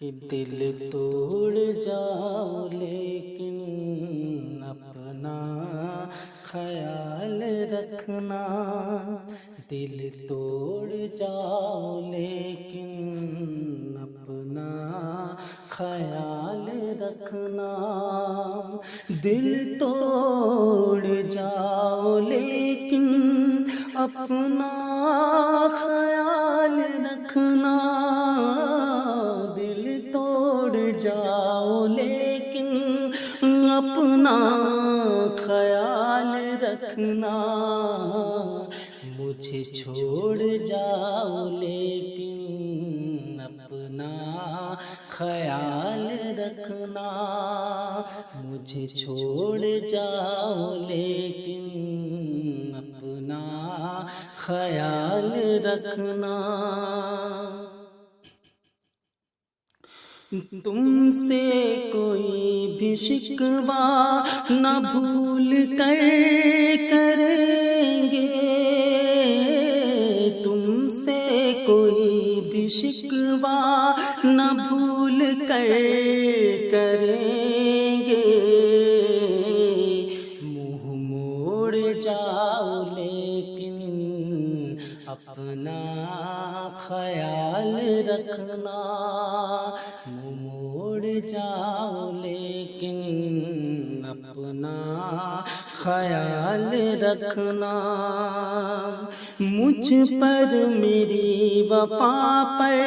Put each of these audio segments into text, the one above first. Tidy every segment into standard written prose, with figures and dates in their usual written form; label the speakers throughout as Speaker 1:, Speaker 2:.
Speaker 1: कि दिल तोड़ जाओ लेकिन अपना ख्याल रखना। दिल तोड़ जाओ लेकिन अपना ख्याल रखना। दिल तोड़ जाओ लेकिन अपना ख्याल रखना। दिल तोड़ जाओ लेकिन अपना ख्याल रखना। मुझे छोड़ जाओ लेकिन अपना ख्याल रखना। मुझे छोड़ जाओ लेकिन अपना ख्याल रखना। तुमसे कोई भी शिकवा न भूल कर करेंगे। तुमसे कोई भी शिकवा न भूल कर करेंगे। मुँह मोड़ जाओ लेकिन अपना ख्याल रखना। मुँह मोड़ जाओ लेकिन अपना ख्याल रखना। मुझ पर मेरी वफा पर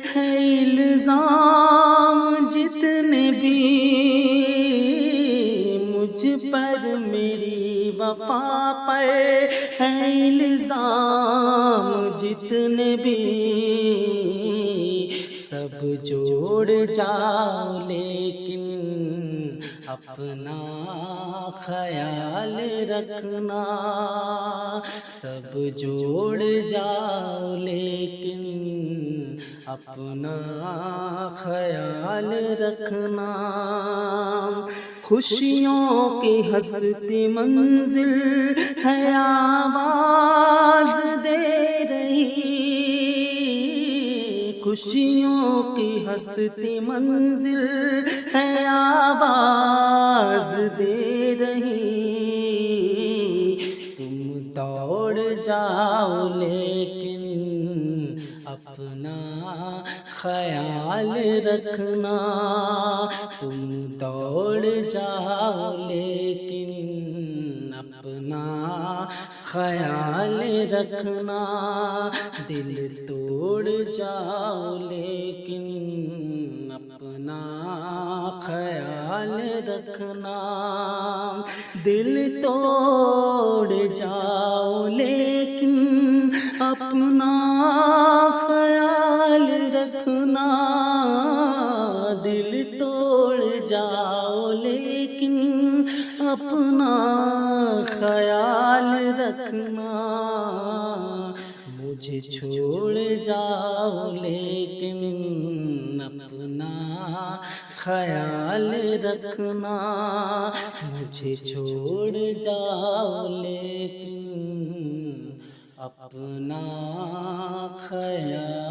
Speaker 1: है इल्ज़ाम जितने भी। मुझ पर मेरी वफा पर है इल्ज़ाम जितने भी। सब जोड़ जाओ लेकिन अपना ख्याल रखना। सब जोड़ जाओ लेकिन अपना ख्याल रखना। खुशियों की हंसती मंजिल है आवाज़ दे रही। खुशियों की हंसती मंजिल है आवाज़ दे रही। तुम दौड़ जाओ लेकिन अपना ख्याल रखना। तुम दौड़ जाओ लेकिन अपना ख्याल रखना। दिल तोड़ जाओ लेकिन अपना ख्याल रखना। दिल तोड़ जाओ लेकिन अपना ख्याल रखना। दिल तोड़ जाओ लेकिन अपना ख्याल रखना। मुझे छोड़ जाओ लेकिन अपना ख्याल रखना। मुझे छोड़ जाओ लेकिन अपना ख्याल